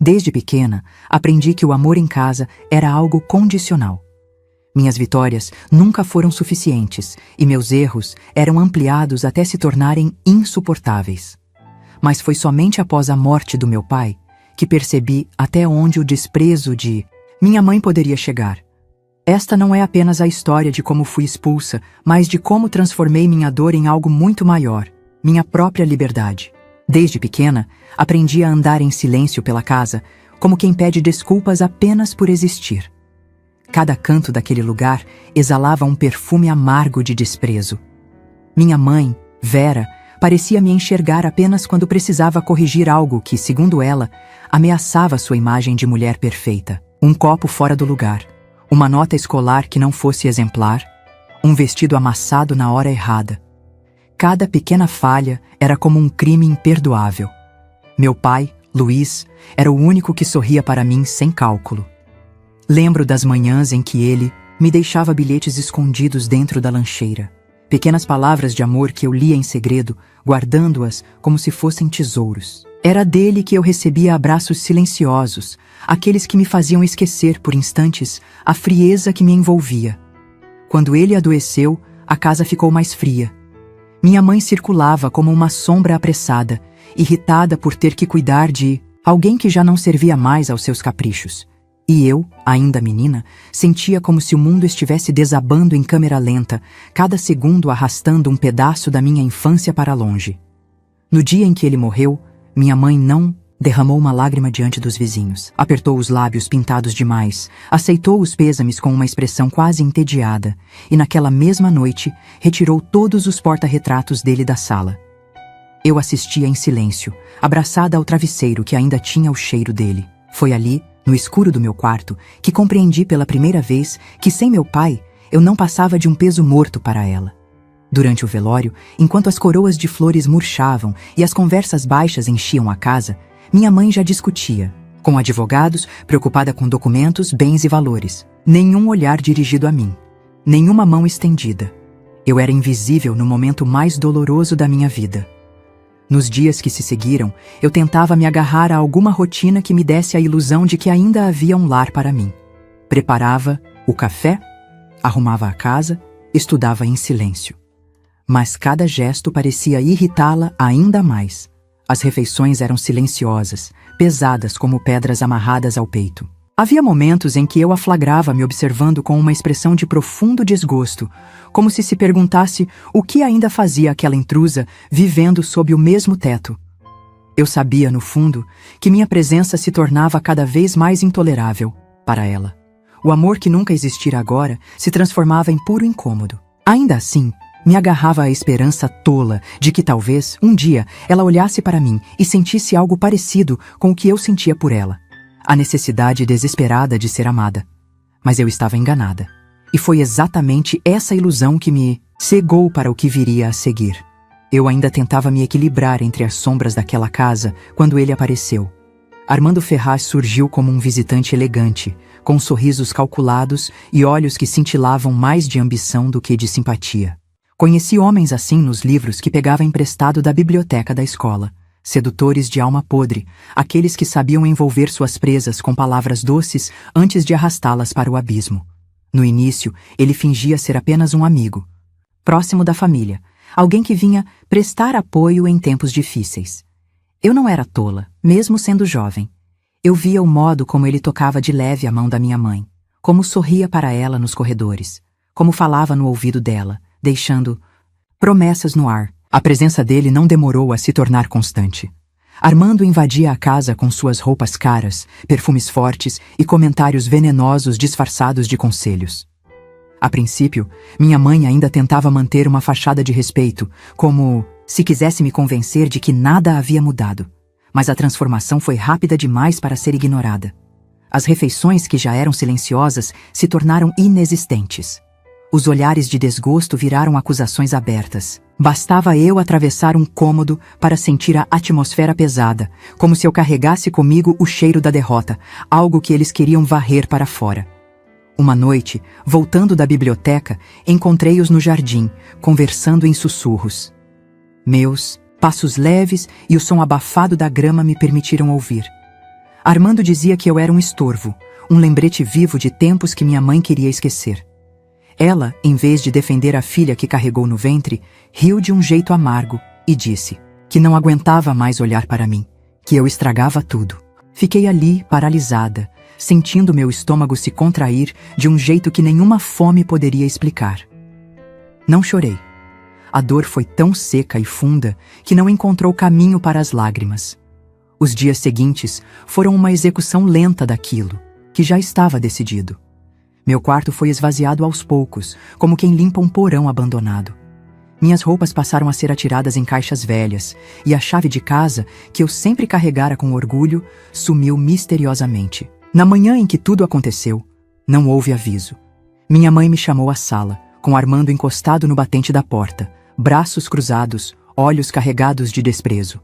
Desde pequena, aprendi que o amor em casa era algo condicional. Minhas vitórias nunca foram suficientes e meus erros eram ampliados até se tornarem insuportáveis. Mas foi somente após a morte do meu pai que percebi até onde o desprezo de minha mãe poderia chegar. Esta não é apenas a história de como fui expulsa, mas de como transformei minha dor em algo muito maior, minha própria liberdade. Desde pequena, aprendi a andar em silêncio pela casa, como quem pede desculpas apenas por existir. Cada canto daquele lugar exalava um perfume amargo de desprezo. Minha mãe, Vera, parecia me enxergar apenas quando precisava corrigir algo que, segundo ela, ameaçava sua imagem de mulher perfeita. Um copo fora do lugar, uma nota escolar que não fosse exemplar, um vestido amassado na hora errada. Cada pequena falha era como um crime imperdoável. Meu pai, Luiz, era o único que sorria para mim sem cálculo. Lembro das manhãs em que ele me deixava bilhetes escondidos dentro da lancheira. Pequenas palavras de amor que eu lia em segredo, guardando-as como se fossem tesouros. Era dele que eu recebia abraços silenciosos, aqueles que me faziam esquecer por instantes a frieza que me envolvia. Quando ele adoeceu, a casa ficou mais fria. Minha mãe circulava como uma sombra apressada, irritada por ter que cuidar de alguém que já não servia mais aos seus caprichos. E eu, ainda menina, sentia como se o mundo estivesse desabando em câmera lenta, cada segundo arrastando um pedaço da minha infância para longe. No dia em que ele morreu, minha mãe não derramou uma lágrima diante dos vizinhos. Apertou os lábios pintados demais, aceitou os pêsames com uma expressão quase entediada, e naquela mesma noite retirou todos os porta-retratos dele da sala. Eu assistia em silêncio, abraçada ao travesseiro que ainda tinha o cheiro dele. Foi ali, no escuro do meu quarto, que compreendi pela primeira vez que sem meu pai, eu não passava de um peso morto para ela. Durante o velório, enquanto as coroas de flores murchavam e as conversas baixas enchiam a casa, minha mãe já discutia, com advogados, preocupada com documentos, bens e valores. Nenhum olhar dirigido a mim, nenhuma mão estendida. Eu era invisível no momento mais doloroso da minha vida. Nos dias que se seguiram, eu tentava me agarrar a alguma rotina que me desse a ilusão de que ainda havia um lar para mim. Preparava o café, arrumava a casa, estudava em silêncio. Mas cada gesto parecia irritá-la ainda mais. As refeições eram silenciosas, pesadas como pedras amarradas ao peito. Havia momentos em que eu a flagrava me observando com uma expressão de profundo desgosto, como se perguntasse o que ainda fazia aquela intrusa vivendo sob o mesmo teto. Eu sabia, no fundo, que minha presença se tornava cada vez mais intolerável para ela. O amor que nunca existira agora se transformava em puro incômodo. Ainda assim, me agarrava à esperança tola de que talvez, um dia, ela olhasse para mim e sentisse algo parecido com o que eu sentia por ela. A necessidade desesperada de ser amada. Mas eu estava enganada. E foi exatamente essa ilusão que me cegou para o que viria a seguir. Eu ainda tentava me equilibrar entre as sombras daquela casa quando ele apareceu. Armando Ferraz surgiu como um visitante elegante, com sorrisos calculados e olhos que cintilavam mais de ambição do que de simpatia. Conheci homens assim nos livros que pegava emprestado da biblioteca da escola. Sedutores de alma podre, aqueles que sabiam envolver suas presas com palavras doces antes de arrastá-las para o abismo. No início, ele fingia ser apenas um amigo, próximo da família, alguém que vinha prestar apoio em tempos difíceis. Eu não era tola, mesmo sendo jovem. Eu via o modo como ele tocava de leve a mão da minha mãe, como sorria para ela nos corredores, como falava no ouvido dela, deixando promessas no ar. A presença dele não demorou a se tornar constante. Armando invadia a casa com suas roupas caras, perfumes fortes e comentários venenosos disfarçados de conselhos. A princípio, minha mãe ainda tentava manter uma fachada de respeito, como se quisesse me convencer de que nada havia mudado. Mas a transformação foi rápida demais para ser ignorada. As refeições que já eram silenciosas se tornaram inexistentes. Os olhares de desgosto viraram acusações abertas. Bastava eu atravessar um cômodo para sentir a atmosfera pesada, como se eu carregasse comigo o cheiro da derrota, algo que eles queriam varrer para fora. Uma noite, voltando da biblioteca, encontrei-os no jardim, conversando em sussurros. Meus passos leves e o som abafado da grama me permitiram ouvir. Armando dizia que eu era um estorvo, um lembrete vivo de tempos que minha mãe queria esquecer. Ela, em vez de defender a filha que carregou no ventre, riu de um jeito amargo e disse que não aguentava mais olhar para mim, que eu estragava tudo. Fiquei ali, paralisada, sentindo meu estômago se contrair de um jeito que nenhuma fome poderia explicar. Não chorei. A dor foi tão seca e funda que não encontrou caminho para as lágrimas. Os dias seguintes foram uma execução lenta daquilo, que já estava decidido. Meu quarto foi esvaziado aos poucos, como quem limpa um porão abandonado. Minhas roupas passaram a ser atiradas em caixas velhas, e a chave de casa, que eu sempre carregara com orgulho, sumiu misteriosamente. Na manhã em que tudo aconteceu, não houve aviso. Minha mãe me chamou à sala, com Armando encostado no batente da porta, braços cruzados, olhos carregados de desprezo.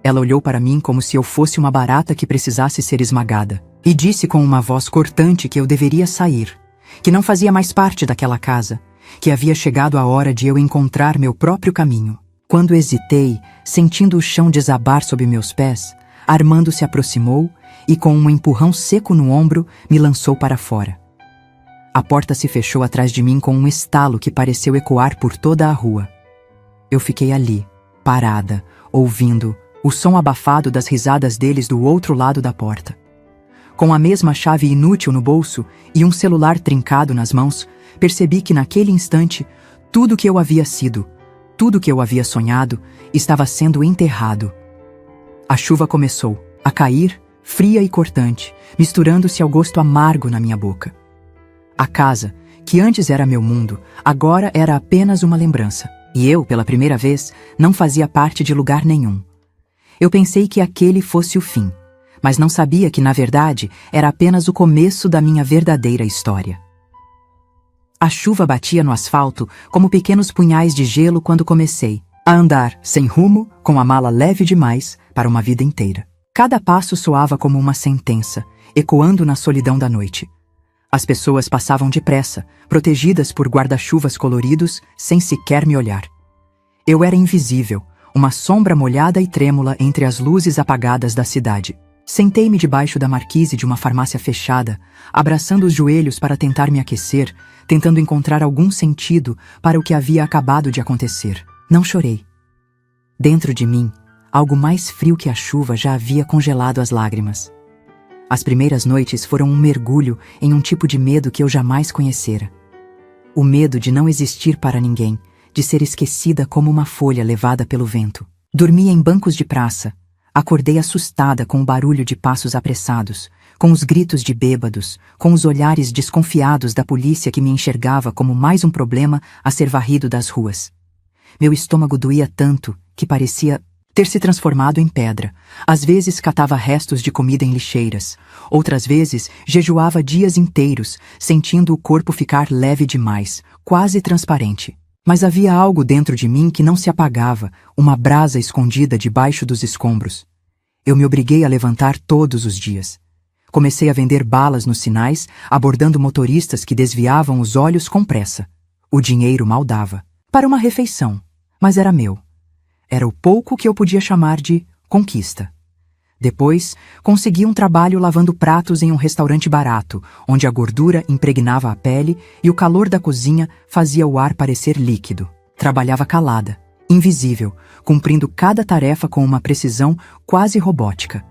Ela olhou para mim como se eu fosse uma barata que precisasse ser esmagada, e disse com uma voz cortante que eu deveria sair, que não fazia mais parte daquela casa, que havia chegado a hora de eu encontrar meu próprio caminho. Quando hesitei, sentindo o chão desabar sob meus pés, Armando se aproximou e, com um empurrão seco no ombro, me lançou para fora. A porta se fechou atrás de mim com um estalo que pareceu ecoar por toda a rua. Eu fiquei ali, parada, ouvindo o som abafado das risadas deles do outro lado da porta. Com a mesma chave inútil no bolso e um celular trincado nas mãos, percebi que naquele instante, tudo que eu havia sido, tudo que eu havia sonhado, estava sendo enterrado. A chuva começou a cair, fria e cortante, misturando-se ao gosto amargo na minha boca. A casa, que antes era meu mundo, agora era apenas uma lembrança, e eu, pela primeira vez, não fazia parte de lugar nenhum. Eu pensei que aquele fosse o fim, mas não sabia que, na verdade, era apenas o começo da minha verdadeira história. A chuva batia no asfalto como pequenos punhais de gelo quando comecei a andar, sem rumo, com a mala leve demais para uma vida inteira. Cada passo soava como uma sentença, ecoando na solidão da noite. As pessoas passavam depressa, protegidas por guarda-chuvas coloridos, sem sequer me olhar. Eu era invisível, uma sombra molhada e trêmula entre as luzes apagadas da cidade. Sentei-me debaixo da marquise de uma farmácia fechada, abraçando os joelhos para tentar me aquecer, tentando encontrar algum sentido para o que havia acabado de acontecer. Não chorei. Dentro de mim, algo mais frio que a chuva já havia congelado as lágrimas. As primeiras noites foram um mergulho em um tipo de medo que eu jamais conhecera. O medo de não existir para ninguém, de ser esquecida como uma folha levada pelo vento. Dormia em bancos de praça. Acordei assustada com o barulho de passos apressados, com os gritos de bêbados, com os olhares desconfiados da polícia que me enxergava como mais um problema a ser varrido das ruas. Meu estômago doía tanto que parecia ter se transformado em pedra. Às vezes catava restos de comida em lixeiras. Outras vezes jejuava dias inteiros, sentindo o corpo ficar leve demais, quase transparente. Mas havia algo dentro de mim que não se apagava, uma brasa escondida debaixo dos escombros. Eu me obriguei a levantar todos os dias. Comecei a vender balas nos sinais, abordando motoristas que desviavam os olhos com pressa. O dinheiro mal dava. Para uma refeição, mas era meu. Era o pouco que eu podia chamar de conquista. Depois, consegui um trabalho lavando pratos em um restaurante barato, onde a gordura impregnava a pele e o calor da cozinha fazia o ar parecer líquido. Trabalhava calada, invisível, cumprindo cada tarefa com uma precisão quase robótica.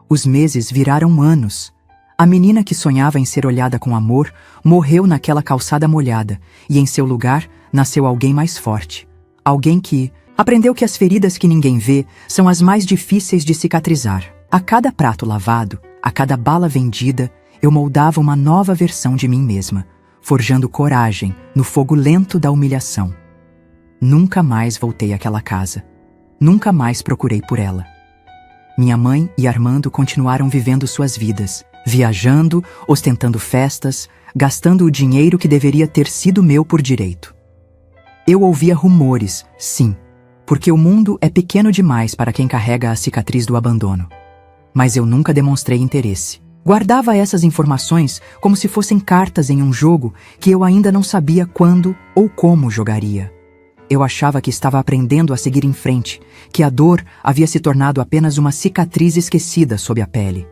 Os meses viraram anos. A menina que sonhava em ser olhada com amor morreu naquela calçada molhada, e em seu lugar nasceu alguém mais forte. Alguém que aprendeu que as feridas que ninguém vê são as mais difíceis de cicatrizar. A cada prato lavado, a cada bala vendida, eu moldava uma nova versão de mim mesma, forjando coragem no fogo lento da humilhação. Nunca mais voltei àquela casa. Nunca mais procurei por ela. Minha mãe e Armando continuaram vivendo suas vidas, viajando, ostentando festas, gastando o dinheiro que deveria ter sido meu por direito. Eu ouvia rumores, sim, porque o mundo é pequeno demais para quem carrega a cicatriz do abandono. Mas eu nunca demonstrei interesse. Guardava essas informações como se fossem cartas em um jogo que eu ainda não sabia quando ou como jogaria. Eu achava que estava aprendendo a seguir em frente, que a dor havia se tornado apenas uma cicatriz esquecida sob a pele.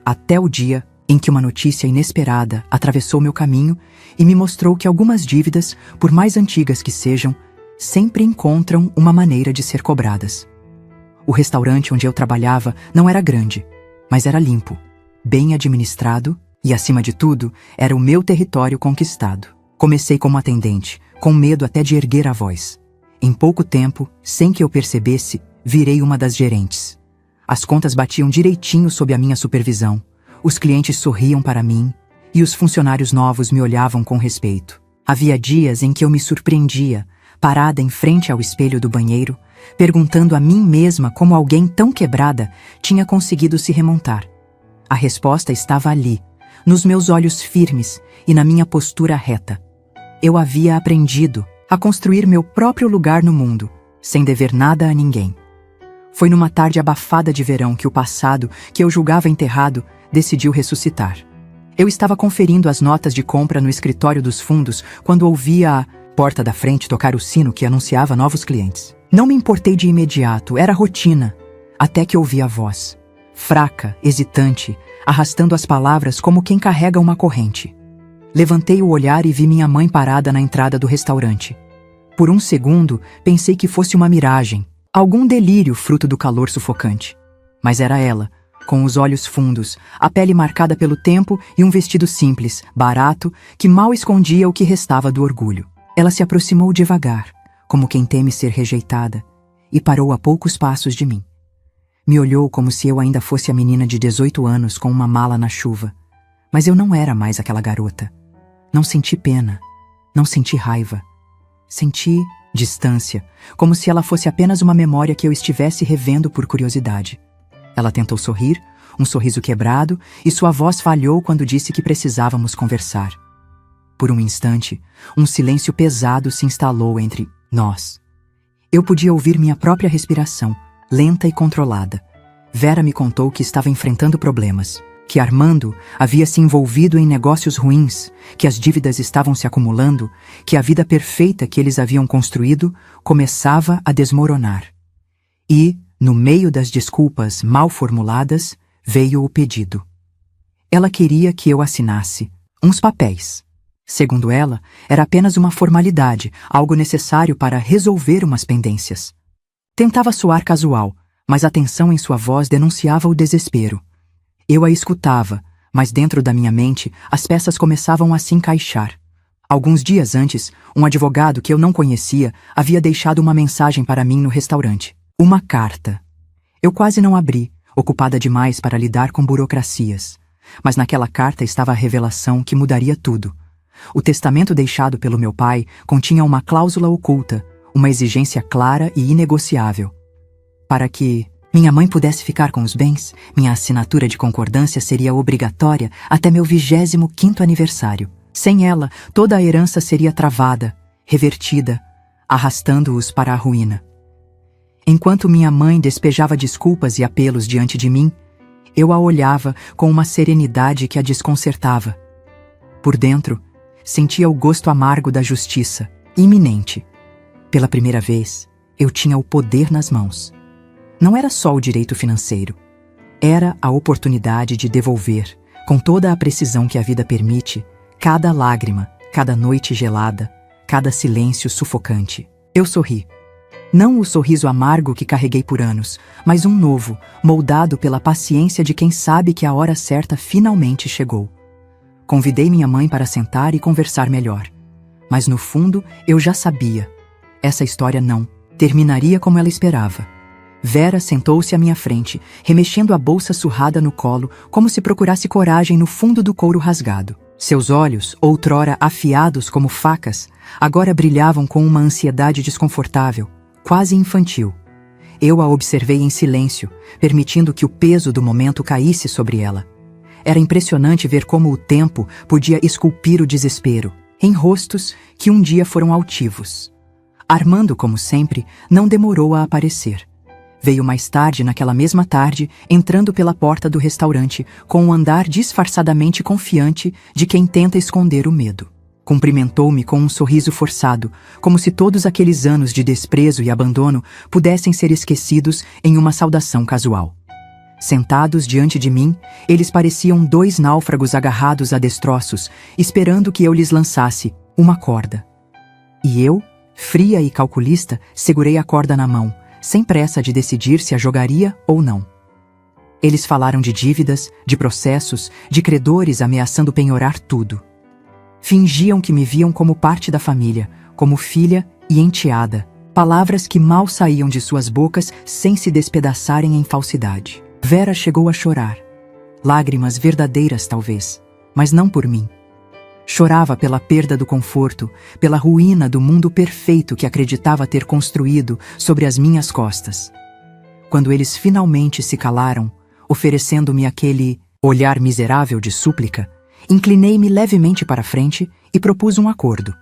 Até o dia em que uma notícia inesperada atravessou meu caminho e me mostrou que algumas dívidas, por mais antigas que sejam, sempre encontram uma maneira de ser cobradas. O restaurante onde eu trabalhava não era grande, mas era limpo, bem administrado e, acima de tudo, era o meu território conquistado. Comecei como atendente, com medo até de erguer a voz. Em pouco tempo, sem que eu percebesse, virei uma das gerentes. As contas batiam direitinho sob a minha supervisão, os clientes sorriam para mim e os funcionários novos me olhavam com respeito. Havia dias em que eu me surpreendia, parada em frente ao espelho do banheiro, perguntando a mim mesma como alguém tão quebrada tinha conseguido se remontar. A resposta estava ali, nos meus olhos firmes e na minha postura reta. Eu havia aprendido a construir meu próprio lugar no mundo, sem dever nada a ninguém. Foi numa tarde abafada de verão que o passado, que eu julgava enterrado, decidiu ressuscitar. Eu estava conferindo as notas de compra no escritório dos fundos quando ouvi a porta da frente tocar o sino que anunciava novos clientes. Não me importei de imediato, era rotina, até que ouvi a voz, fraca, hesitante, arrastando as palavras como quem carrega uma corrente. Levantei o olhar e vi minha mãe parada na entrada do restaurante. Por um segundo, pensei que fosse uma miragem, algum delírio fruto do calor sufocante. Mas era ela, com os olhos fundos, a pele marcada pelo tempo e um vestido simples, barato, que mal escondia o que restava do orgulho. Ela se aproximou devagar, como quem teme ser rejeitada, e parou a poucos passos de mim. Me olhou como se eu ainda fosse a menina de 18 anos com uma mala na chuva. Mas eu não era mais aquela garota. Não senti pena, não senti raiva. Senti distância, como se ela fosse apenas uma memória que eu estivesse revendo por curiosidade. Ela tentou sorrir, um sorriso quebrado, e sua voz falhou quando disse que precisávamos conversar. Por um instante, um silêncio pesado se instalou entre nós. Eu podia ouvir minha própria respiração, lenta e controlada. Vera me contou que estava enfrentando problemas, que Armando havia se envolvido em negócios ruins, que as dívidas estavam se acumulando, que a vida perfeita que eles haviam construído começava a desmoronar. E, no meio das desculpas mal formuladas, veio o pedido. Ela queria que eu assinasse uns papéis. Segundo ela, era apenas uma formalidade, algo necessário para resolver umas pendências. Tentava soar casual, mas a tensão em sua voz denunciava o desespero. Eu a escutava, mas dentro da minha mente as peças começavam a se encaixar. Alguns dias antes, um advogado que eu não conhecia havia deixado uma mensagem para mim no restaurante. Uma carta. Eu quase não abri, ocupada demais para lidar com burocracias. Mas naquela carta estava a revelação que mudaria tudo. O testamento deixado pelo meu pai continha uma cláusula oculta, uma exigência clara e inegociável. Para que minha mãe pudesse ficar com os bens, minha assinatura de concordância seria obrigatória até meu 25º aniversário. Sem ela, toda a herança seria travada, revertida, arrastando-os para a ruína. Enquanto minha mãe despejava desculpas e apelos diante de mim, eu a olhava com uma serenidade que a desconcertava. Por dentro, sentia o gosto amargo da justiça, iminente. Pela primeira vez, eu tinha o poder nas mãos. Não era só o direito financeiro. Era a oportunidade de devolver, com toda a precisão que a vida permite, cada lágrima, cada noite gelada, cada silêncio sufocante. Eu sorri. Não o sorriso amargo que carreguei por anos, mas um novo, moldado pela paciência de quem sabe que a hora certa finalmente chegou. Convidei minha mãe para sentar e conversar melhor. Mas no fundo, eu já sabia. Essa história não terminaria como ela esperava. Vera sentou-se à minha frente, remexendo a bolsa surrada no colo, como se procurasse coragem no fundo do couro rasgado. Seus olhos, outrora afiados como facas, agora brilhavam com uma ansiedade desconfortável, quase infantil. Eu a observei em silêncio, permitindo que o peso do momento caísse sobre ela. Era impressionante ver como o tempo podia esculpir o desespero, em rostos que um dia foram altivos. Armando, como sempre, não demorou a aparecer. Veio mais tarde, naquela mesma tarde, entrando pela porta do restaurante, com um andar disfarçadamente confiante de quem tenta esconder o medo. Cumprimentou-me com um sorriso forçado, como se todos aqueles anos de desprezo e abandono pudessem ser esquecidos em uma saudação casual. Sentados diante de mim, eles pareciam dois náufragos agarrados a destroços, esperando que eu lhes lançasse uma corda. E eu, fria e calculista, segurei a corda na mão, sem pressa de decidir se a jogaria ou não. Eles falaram de dívidas, de processos, de credores ameaçando penhorar tudo. Fingiam que me viam como parte da família, como filha e enteada, palavras que mal saíam de suas bocas sem se despedaçarem em falsidade. Vera chegou a chorar. Lágrimas verdadeiras, talvez, mas não por mim. Chorava pela perda do conforto, pela ruína do mundo perfeito que acreditava ter construído sobre as minhas costas. Quando eles finalmente se calaram, oferecendo-me aquele olhar miserável de súplica, inclinei-me levemente para frente e propus um acordo.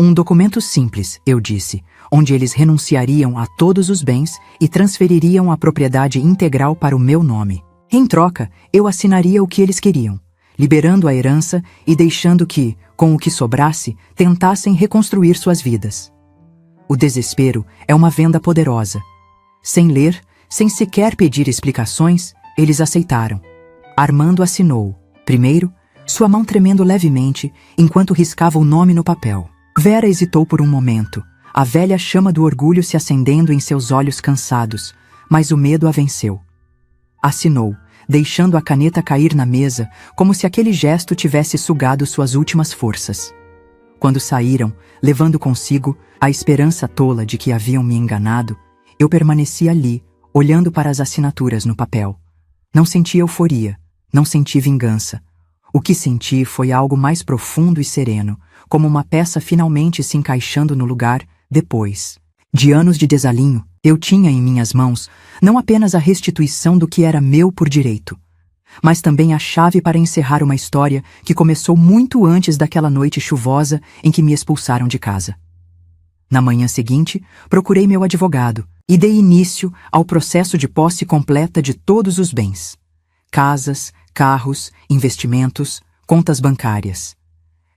Um documento simples, eu disse, onde eles renunciariam a todos os bens e transfeririam a propriedade integral para o meu nome. Em troca, eu assinaria o que eles queriam, liberando a herança e deixando que, com o que sobrasse, tentassem reconstruir suas vidas. O desespero é uma venda poderosa. Sem ler, sem sequer pedir explicações, eles aceitaram. Armando assinou, primeiro, sua mão tremendo levemente enquanto riscava o nome no papel. Vera hesitou por um momento, a velha chama do orgulho se acendendo em seus olhos cansados, mas o medo a venceu. Assinou, deixando a caneta cair na mesa, como se aquele gesto tivesse sugado suas últimas forças. Quando saíram, levando consigo a esperança tola de que haviam me enganado, eu permaneci ali, olhando para as assinaturas no papel. Não senti euforia, não senti vingança. O que senti foi algo mais profundo e sereno, como uma peça finalmente se encaixando no lugar depois de anos de desalinho. Eu tinha em minhas mãos não apenas a restituição do que era meu por direito, mas também a chave para encerrar uma história que começou muito antes daquela noite chuvosa em que me expulsaram de casa. Na manhã seguinte, procurei meu advogado e dei início ao processo de posse completa de todos os bens: casas, carros, investimentos, contas bancárias.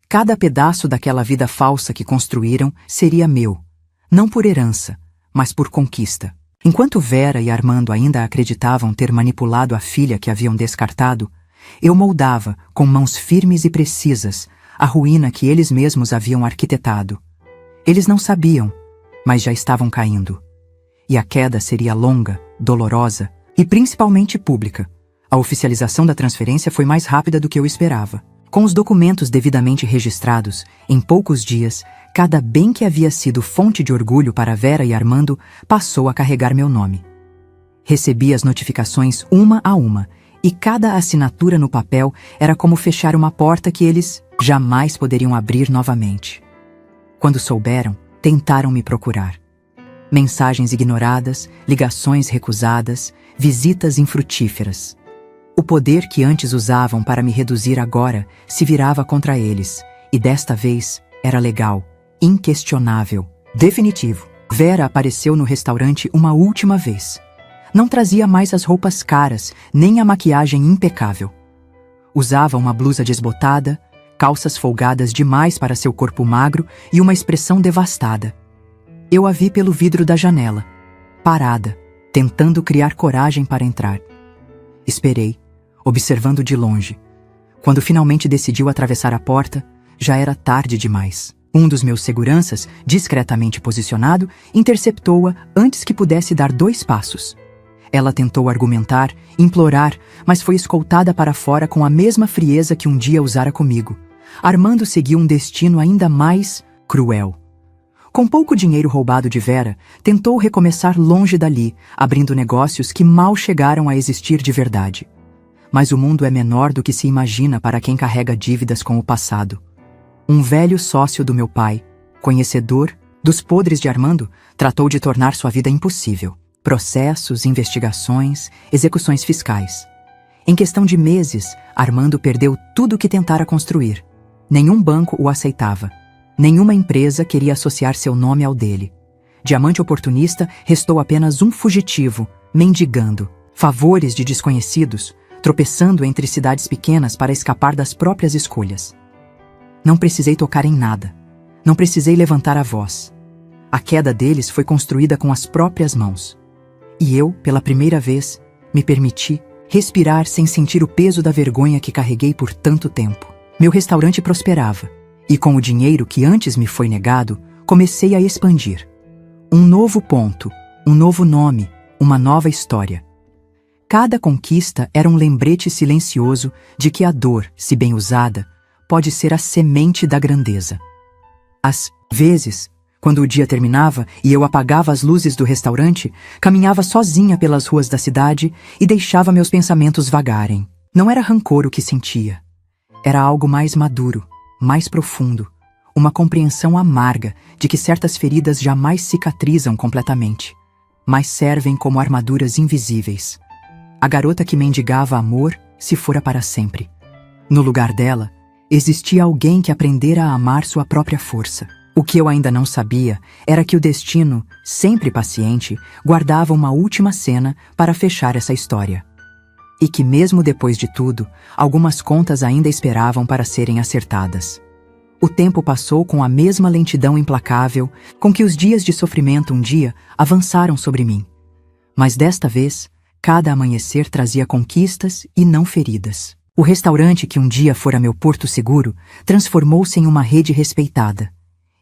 Cada pedaço daquela vida falsa que construíram seria meu, não por herança, mas por conquista. Enquanto Vera e Armando ainda acreditavam ter manipulado a filha que haviam descartado, eu moldava, com mãos firmes e precisas, a ruína que eles mesmos haviam arquitetado. Eles não sabiam, mas já estavam caindo. E a queda seria longa, dolorosa e principalmente pública. A oficialização da transferência foi mais rápida do que eu esperava. Com os documentos devidamente registrados, em poucos dias, cada bem que havia sido fonte de orgulho para Vera e Armando passou a carregar meu nome. Recebi as notificações uma a uma, e cada assinatura no papel era como fechar uma porta que eles jamais poderiam abrir novamente. Quando souberam, tentaram me procurar. Mensagens ignoradas, ligações recusadas, visitas infrutíferas. O poder que antes usavam para me reduzir agora se virava contra eles, e desta vez era legal, inquestionável, definitivo. Vera apareceu no restaurante uma última vez. Não trazia mais as roupas caras, nem a maquiagem impecável. Usava uma blusa desbotada, calças folgadas demais para seu corpo magro e uma expressão devastada. Eu a vi pelo vidro da janela, parada, tentando criar coragem para entrar. Esperei, observando de longe. Quando finalmente decidiu atravessar a porta, já era tarde demais. Um dos meus seguranças, discretamente posicionado, interceptou-a antes que pudesse dar 2 passos. Ela tentou argumentar, implorar, mas foi escoltada para fora com a mesma frieza que um dia usara comigo. Armando seguiu um destino ainda mais cruel. Com pouco dinheiro roubado de Vera, tentou recomeçar longe dali, abrindo negócios que mal chegaram a existir de verdade. Mas o mundo é menor do que se imagina para quem carrega dívidas com o passado. Um velho sócio do meu pai, conhecedor dos podres de Armando, tratou de tornar sua vida impossível. Processos, investigações, execuções fiscais. Em questão de meses, Armando perdeu tudo o que tentara construir. Nenhum banco o aceitava. Nenhuma empresa queria associar seu nome ao dele. Diamante oportunista, restou apenas um fugitivo, mendigando favores de desconhecidos, tropeçando entre cidades pequenas para escapar das próprias escolhas. Não precisei tocar em nada. Não precisei levantar a voz. A queda deles foi construída com as próprias mãos. E eu, pela primeira vez, Me permiti respirar sem sentir o peso da vergonha que carreguei por tanto tempo. Meu restaurante prosperava, e com o dinheiro que antes me foi negado, comecei a expandir. Um novo ponto, um novo nome, uma nova história. Cada conquista era um lembrete silencioso de que a dor, se bem usada, pode ser a semente da grandeza. Às vezes, quando o dia terminava e eu apagava as luzes do restaurante, caminhava sozinha pelas ruas da cidade e deixava meus pensamentos vagarem. Não era rancor o que sentia. Era algo mais maduro, mais profundo, uma compreensão amarga de que certas feridas jamais cicatrizam completamente, mas servem como armaduras invisíveis. A garota que mendigava amor se fora para sempre. No lugar dela, existia alguém que aprendera a amar sua própria força. O que eu ainda não sabia era que o destino, sempre paciente, guardava uma última cena para fechar essa história. E que mesmo depois de tudo, algumas contas ainda esperavam para serem acertadas. O tempo passou com a mesma lentidão implacável com que os dias de sofrimento um dia avançaram sobre mim. Mas desta vez, cada amanhecer trazia conquistas e não feridas. O restaurante que um dia fora meu porto seguro transformou-se em uma rede respeitada.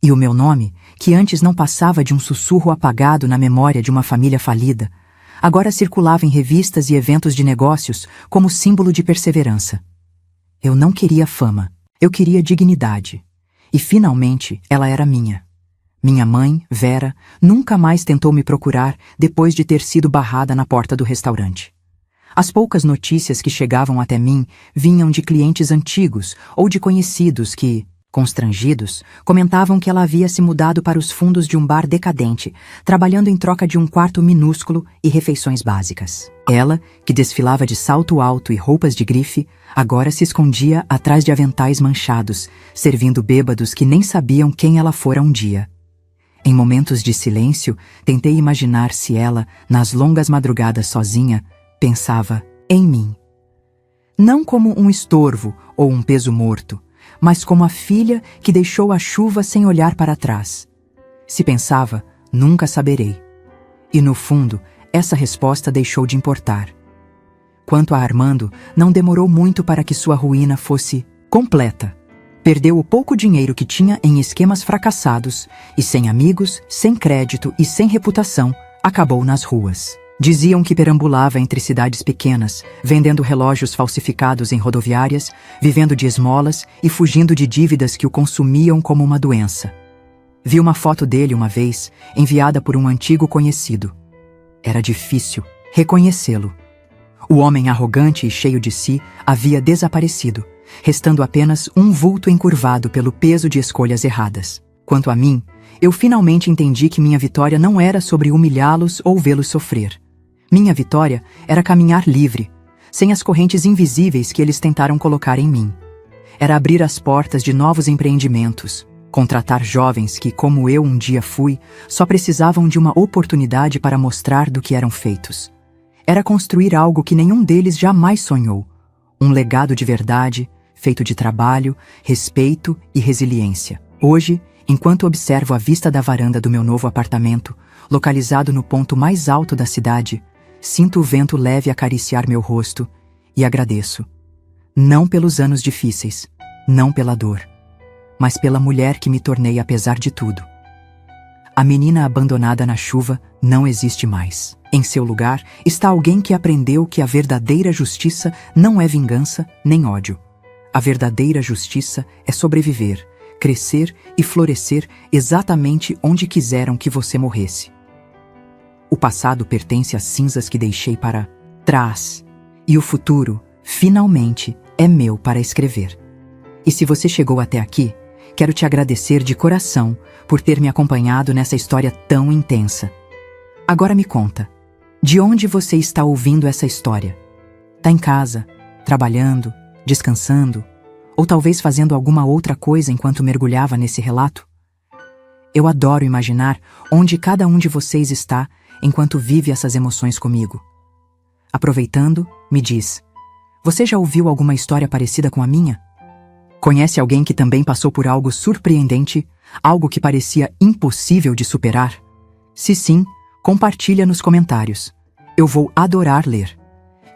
E o meu nome, que antes não passava de um sussurro apagado na memória de uma família falida, agora circulava em revistas e eventos de negócios como símbolo de perseverança. Eu não queria fama, eu queria dignidade. E finalmente ela era minha. Minha mãe, Vera, nunca mais tentou me procurar depois de ter sido barrada na porta do restaurante. As poucas notícias que chegavam até mim vinham de clientes antigos ou de conhecidos que, constrangidos, comentavam que ela havia se mudado para os fundos de um bar decadente, trabalhando em troca de um quarto minúsculo e refeições básicas. Ela, que desfilava de salto alto e roupas de grife, agora se escondia atrás de aventais manchados, servindo bêbados que nem sabiam quem ela fora um dia. Em momentos de silêncio, tentei imaginar se ela, nas longas madrugadas sozinha, pensava em mim. Não como um estorvo ou um peso morto, mas como a filha que deixou a chuva sem olhar para trás. Se pensava, nunca saberei. E no fundo, essa resposta deixou de importar. Quanto a Armando, não demorou muito para que sua ruína fosse completa. Perdeu o pouco dinheiro que tinha em esquemas fracassados e, sem amigos, sem crédito e sem reputação, acabou nas ruas. Diziam que perambulava entre cidades pequenas, vendendo relógios falsificados em rodoviárias, vivendo de esmolas e fugindo de dívidas que o consumiam como uma doença. Vi uma foto dele uma vez, enviada por um antigo conhecido. Era difícil reconhecê-lo. O homem arrogante e cheio de si havia desaparecido, restando apenas um vulto encurvado pelo peso de escolhas erradas. Quanto a mim, eu finalmente entendi que minha vitória não era sobre humilhá-los ou vê-los sofrer. Minha vitória era caminhar livre, sem as correntes invisíveis que eles tentaram colocar em mim. Era abrir as portas de novos empreendimentos, contratar jovens que, como eu um dia fui, só precisavam de uma oportunidade para mostrar do que eram feitos. Era construir algo que nenhum deles jamais sonhou, um legado de verdade, feito de trabalho, respeito e resiliência. Hoje, enquanto observo a vista da varanda do meu novo apartamento, localizado no ponto mais alto da cidade, sinto o vento leve acariciar meu rosto e agradeço. Não pelos anos difíceis, não pela dor, mas pela mulher que me tornei apesar de tudo. A menina abandonada na chuva não existe mais. Em seu lugar está alguém que aprendeu que a verdadeira justiça não é vingança nem ódio. A verdadeira justiça é sobreviver, crescer e florescer exatamente onde quiseram que você morresse. O passado pertence às cinzas que deixei para trás, e o futuro, finalmente, é meu para escrever. E se você chegou até aqui, quero te agradecer de coração por ter me acompanhado nessa história tão intensa. Agora me conta, de onde você está ouvindo essa história? Tá em casa, trabalhando, descansando, ou talvez fazendo alguma outra coisa enquanto mergulhava nesse relato? Eu adoro imaginar onde cada um de vocês está enquanto vive essas emoções comigo. Aproveitando, me diz, você já ouviu alguma história parecida com a minha? Conhece alguém que também passou por algo surpreendente, algo que parecia impossível de superar? Se sim, compartilha nos comentários. Eu vou adorar ler.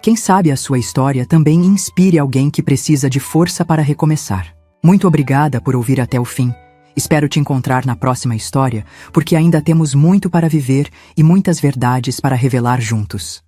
Quem sabe a sua história também inspire alguém que precisa de força para recomeçar. Muito obrigada por ouvir até o fim. Espero te encontrar na próxima história, porque ainda temos muito para viver e muitas verdades para revelar juntos.